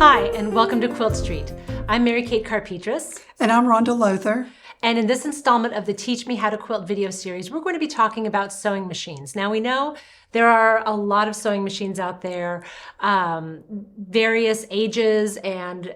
Hi, and welcome to Quilt Street. I'm Mary Kate Karr-Petras. And I'm Rhonda Lother. And in this installment of the Teach Me How to Quilt video series, we're going to be talking about sewing machines. Now we know there are a lot of sewing machines out there, various ages and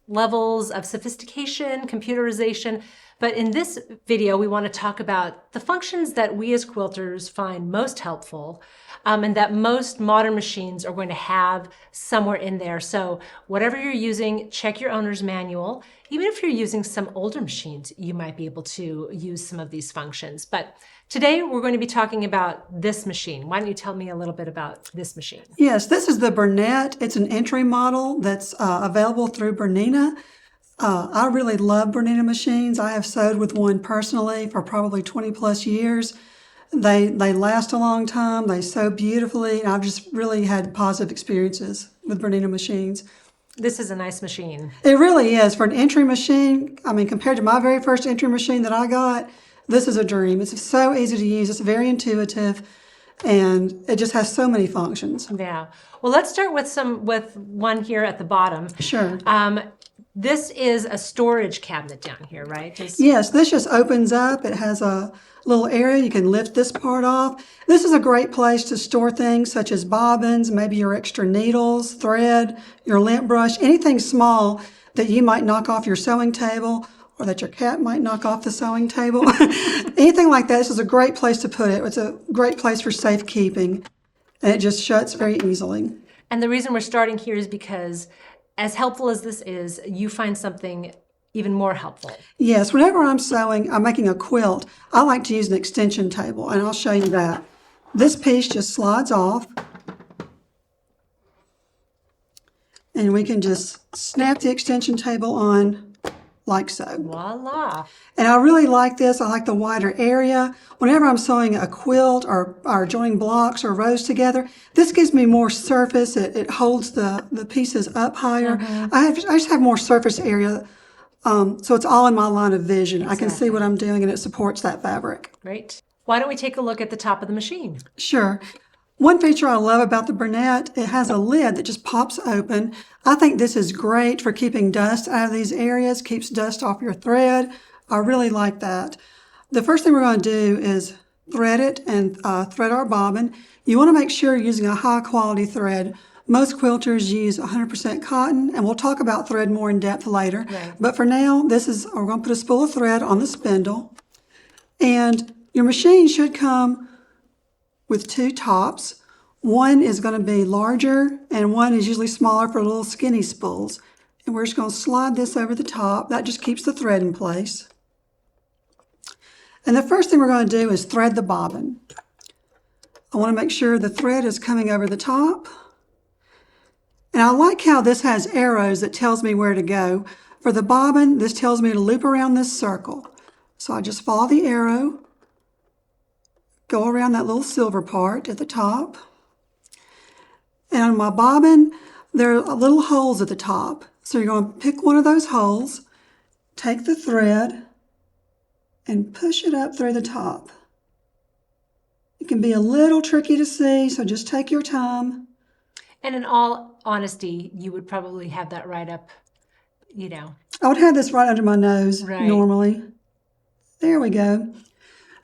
levels of sophistication, computerization. But in this video, we want to talk about the functions that we as quilters find most helpful and that most modern machines are going to have somewhere in there. So whatever you're using, check your owner's manual. Even if you're using some older machines, you might be able to use some of these functions. But today we're going to be talking about this machine. Why don't you tell me a little bit about this machine? Yes, this is the BERNINA. It's an entry model that's available through BERNINA. I really love BERNINA machines. I have sewed with one personally for probably 20 plus years. They last a long time. They sew beautifully. And I've just really had positive experiences with BERNINA machines. This is a nice machine. It really is. For an entry machine, I mean, compared to my very first entry machine that I got, this is a dream. It's so easy to use. It's very intuitive. And it just has so many functions. Yeah. Well, let's start with one here at the bottom. Sure. This is a storage cabinet down here, right? Yes, this just opens up. It has a little area. You can lift this part off. This is a great place to store things such as bobbins, maybe your extra needles, thread, your lint brush, anything small that you might knock off your sewing table or that your cat might knock off the sewing table. Anything like that. This is a great place to put it. It's a great place for safekeeping, and it just shuts very easily. And the reason we're starting here is because as helpful as this is, you find something even more helpful. Yes, whenever I'm sewing, I'm making a quilt, I like to use an extension table, and I'll show you that. This piece just slides off, and we can just snap the extension table on like so. Voila. And I really like this. I like the wider area. Whenever I'm sewing a quilt or joining blocks or rows together, this gives me more surface. It holds the pieces up higher. I just have more surface area, so it's all in my line of vision. Exactly. I can see what I'm doing, and it supports that fabric. Great. Why don't we take a look at the top of the machine? Sure. One feature I love about the BERNINA, it has a lid that just pops open. I think this is great for keeping dust out of these areas, keeps dust off your thread. I really like that. The first thing we're going to do is thread it and thread our bobbin. You want to make sure you're using a high quality thread. Most quilters use 100% cotton, and we'll talk about thread more in depth later. Right. But for now, we're going to put a spool of thread on the spindle. And your machine should come with two tops. One is going to be larger and one is usually smaller for little skinny spools. And we're just going to slide this over the top. That just keeps the thread in place. And the first thing we're going to do is thread the bobbin. I want to make sure the thread is coming over the top. And I like how this has arrows that tells me where to go. For the bobbin, this tells me to loop around this circle. So I just follow the arrow. Go around that little silver part at the top. And on my bobbin, there are little holes at the top. So you're going to pick one of those holes, take the thread, and push it up through the top. It can be a little tricky to see, so just take your time. And in all honesty, you would probably have that right up, I would have this right under my nose normally. There we go.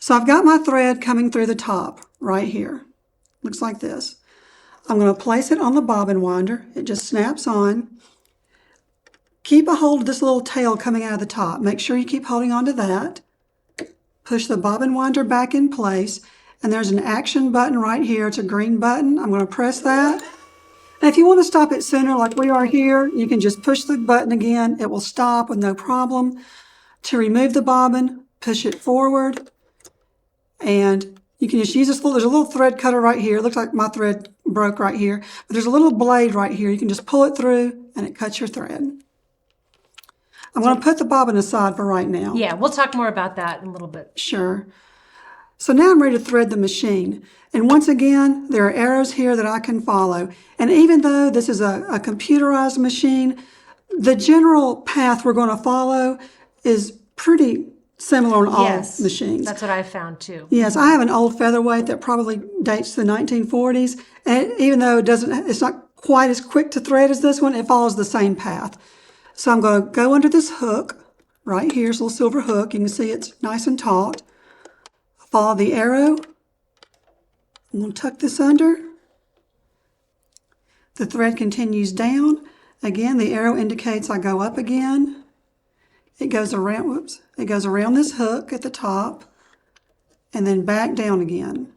So I've got my thread coming through the top right here. Looks like this. I'm going to place it on the bobbin winder. It just snaps on. Keep a hold of this little tail coming out of the top. Make sure you keep holding on to that. Push the bobbin winder back in place. And there's an action button right here. It's a green button. I'm going to press that. And if you want to stop it sooner like we are here, you can just push the button again. It will stop with no problem. To remove the bobbin, push it forward. And you can just use this there's a little thread cutter right here. It looks like my thread broke right here. But there's a little blade right here. You can just pull it through and it cuts your thread. I'm going to put the bobbin aside for right now. Yeah, we'll talk more about that in a little bit. Sure. So now I'm ready to thread the machine. And once again, there are arrows here that I can follow. And even though this is a computerized machine, the general path we're going to follow is pretty similar on all machines. That's what I found too. Yes, I have an old featherweight that probably dates to the 1940s. And even though it's not quite as quick to thread as this one. It follows the same path. So I'm going to go under this hook right here. It's a little silver hook. You can see it's nice and taut. Follow the arrow. I'm going to tuck this under. The thread continues down. Again, the arrow indicates I go up again. It goes around, it goes around this hook at the top and then back down again.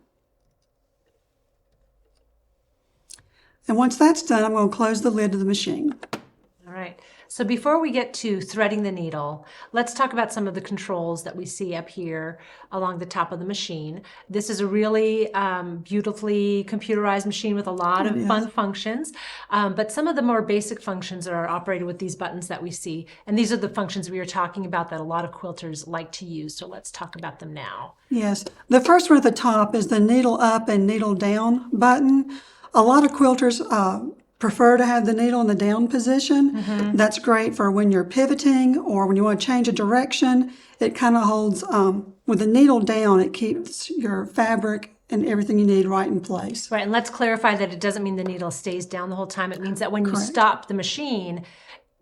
And once that's done, I'm going to close the lid of the machine. All right. So before we get to threading the needle, let's talk about some of the controls that we see up here along the top of the machine. This is a really beautifully computerized machine with a lot of fun functions, but some of the more basic functions are operated with these buttons that we see. And these are the functions we were talking about that a lot of quilters like to use. So let's talk about them now. Yes. The first one at the top is the needle up and needle down button. A lot of quilters prefer to have the needle in the down position. That's great for when you're pivoting or when you want to change a direction. It kind of holds, with the needle down, it keeps your fabric and everything you need right in place. Right, and let's clarify that it doesn't mean the needle stays down the whole time. It means that when you stop the machine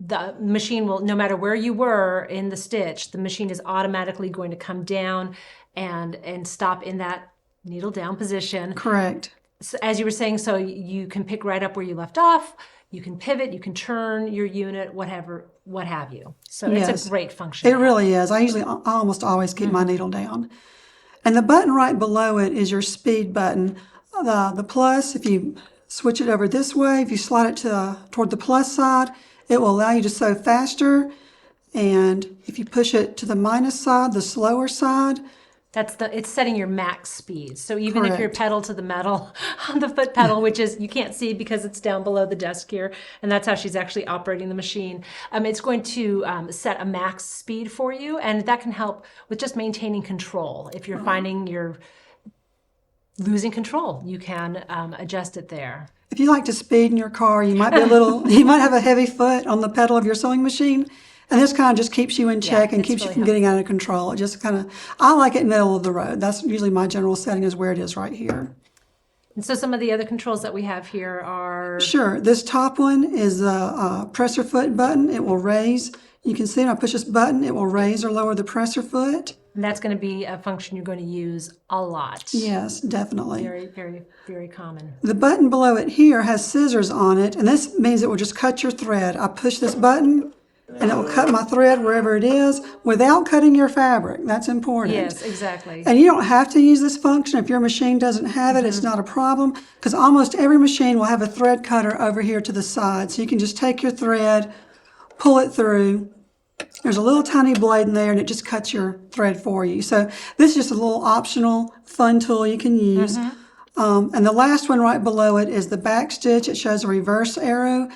will, no matter where you were in the stitch, the machine is automatically going to come down and stop in that needle down position. Correct. So as you were saying, so you can pick right up where you left off, you can pivot, you can turn your unit, what have you. So it's a great function. It really is. I almost always keep my needle down. And the button right below it is your speed button. The plus, if you switch it over this way, if you slide it toward the plus side, it will allow you to sew faster. And if you push it to the minus side, the slower side, it's setting your max speed. So even if you're pedal to the metal on the foot pedal, which is, you can't see because it's down below the desk here, and that's how she's actually operating the machine, it's going to set a max speed for you, and that can help with just maintaining control. If you're finding you're losing control, you can adjust it there. If you like to speed in your car, you might be you might have a heavy foot on the pedal of your sewing machine. And this kind of just keeps you in check and keeps you from getting out of control. It just kind of, I like it middle of the road. That's usually my general setting, is where it is right here. And so some of the other controls that we have here are... Sure. This top one is the presser foot button. It will raise. You can see when I push this button, it will raise or lower the presser foot. And that's going to be a function you're going to use a lot. Yes, definitely. Very, very, very common. The button below it here has scissors on it, and this means it will just cut your thread. I push this button, and it will cut my thread wherever it is without cutting your fabric. That's important. Yes, exactly. And you don't have to use this function. If your machine doesn't have it, it's not a problem, because almost every machine will have a thread cutter over here to the side. So you can just take your thread, pull it through. There's a little tiny blade in there, and it just cuts your thread for you. So this is just a little optional fun tool you can use. And the last one right below it is the back stitch. It shows a reverse arrow.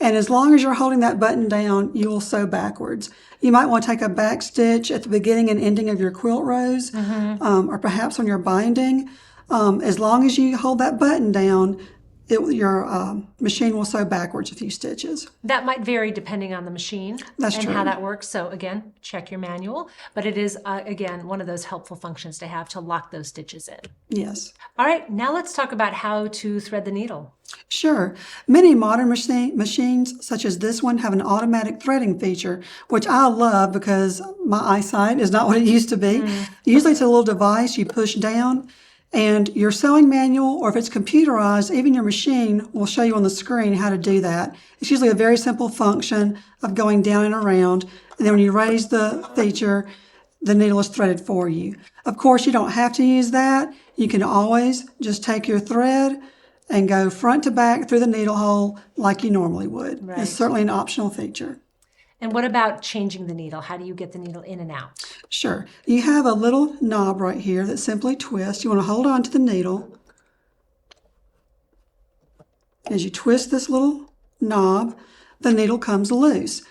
And as long as you're holding that button down, you will sew backwards. You might want to take a back stitch at the beginning and ending of your quilt rows, or perhaps on your binding. As long as you hold that button down, your machine will sew backwards a few stitches. That might vary depending on the machine and true. how that works. So again, check your manual. But it is, again, one of those helpful functions to have to lock those stitches in. Yes. All right, now let's talk about how to thread the needle. Sure. Many modern machines, such as this one, have an automatic threading feature, which I love because my eyesight is not what it used to be. Usually it's a little device you push down, and your sewing manual, or if it's computerized, even your machine will show you on the screen how to do that. It's usually a very simple function of going down and around, and then when you raise the feature, the needle is threaded for you. Of course, you don't have to use that. You can always just take your thread and go front to back through the needle hole like you normally would. Right. It's certainly an optional feature. And what about changing the needle? How do you get the needle in and out? Sure. You have a little knob right here that simply twists. You want to hold on to the needle. As you twist this little knob, the needle comes loose.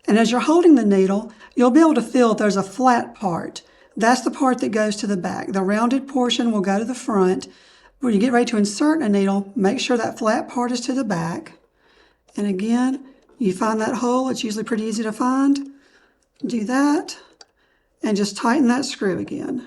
And as you're holding the needle, you'll be able to feel if there's a flat part. That's the part that goes to the back. The rounded portion will go to the front. When you get ready to insert a needle, make sure that flat part is to the back. And again, you find that hole. It's usually pretty easy to find. Do that, and just tighten that screw again.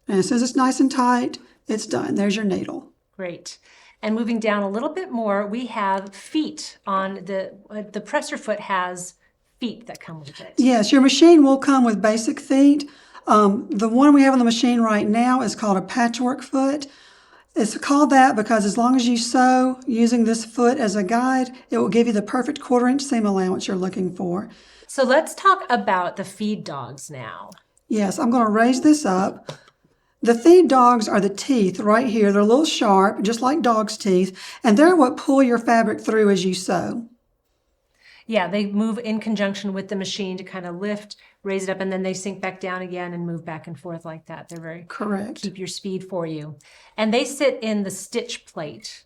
And as soon as it's nice and tight, it's done. There's your needle. Great. And moving down a little bit more, we have feet on the presser foot has feet that come with it. Yes, your machine will come with basic feet. The one we have on the machine right now is called a patchwork foot. It's called that because as long as you sew using this foot as a guide, it will give you the perfect 1/4 inch seam allowance you're looking for. So let's talk about the feed dogs now. Yes, I'm going to raise this up. The feed dogs are the teeth right here. They're a little sharp, just like dog's teeth, and they're what pull your fabric through as you sew. Yeah, they move in conjunction with the machine to kind of lift, raise it up, and then they sink back down again and move back and forth like that. They're very correct. Keep your speed for you. And they sit in the stitch plate.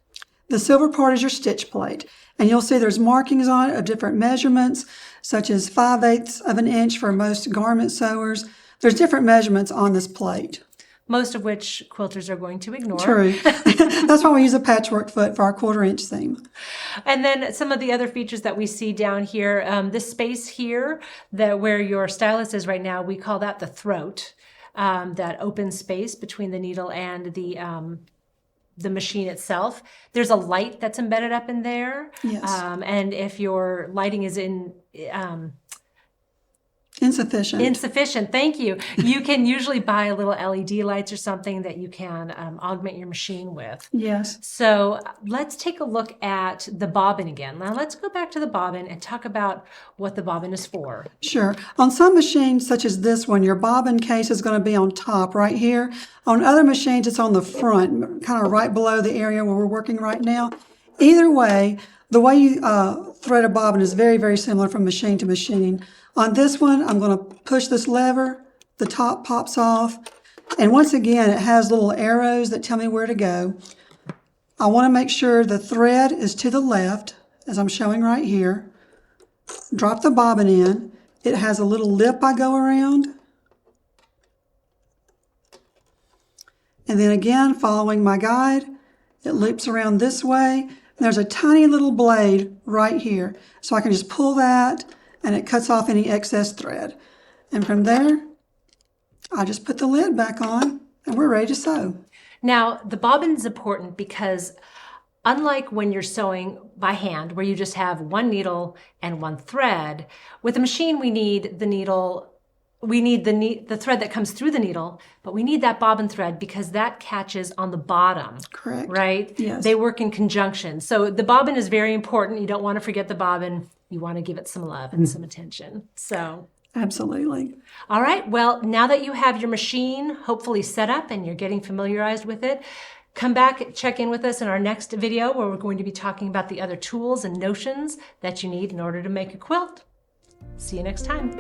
The silver part is your stitch plate, and you'll see there's markings on it of different measurements, such as 5/8 of an inch for most garment sewers. There's different measurements on this plate. Most of which quilters are going to ignore. True. That's why we use a patchwork foot for our 1/4 inch seam. And then some of the other features that we see down here, this space here, where your stylus is right now, we call that the throat, that open space between the needle and the machine itself. There's a light that's embedded up in there. Yes. And if your lighting is Insufficient, thank you. You can usually buy a little LED lights or something that you can augment your machine with. Yes. So let's take a look at the bobbin again. Now let's go back to the bobbin and talk about what the bobbin is for. Sure. On some machines, such as this one, your bobbin case is going to be on top right here. On other machines, it's on the front, kind of right below the area where we're working right now. Either way, the way you thread a bobbin is very, very similar from machine to machine. On this one, I'm going to push this lever, the top pops off, and once again, it has little arrows that tell me where to go. I want to make sure the thread is to the left, as I'm showing right here. Drop the bobbin in. It has a little lip I go around. And then again, following my guide, it loops around this way. There's a tiny little blade right here, so I can just pull that, and it cuts off any excess thread. And from there, I just put the lid back on and we're ready to sew. Now, the bobbin is important because unlike when you're sewing by hand, where you just have one needle and one thread, with a machine we need the needle, the thread that comes through the needle, but we need that bobbin thread because that catches on the bottom. Correct. Right? Yes. They work in conjunction. So the bobbin is very important. You don't want to forget the bobbin. You want to give it some love and some attention. So absolutely. All right. Well, now that you have your machine hopefully set up and you're getting familiarized with it, come back, check in with us in our next video where we're going to be talking about the other tools and notions that you need in order to make a quilt. See you next time.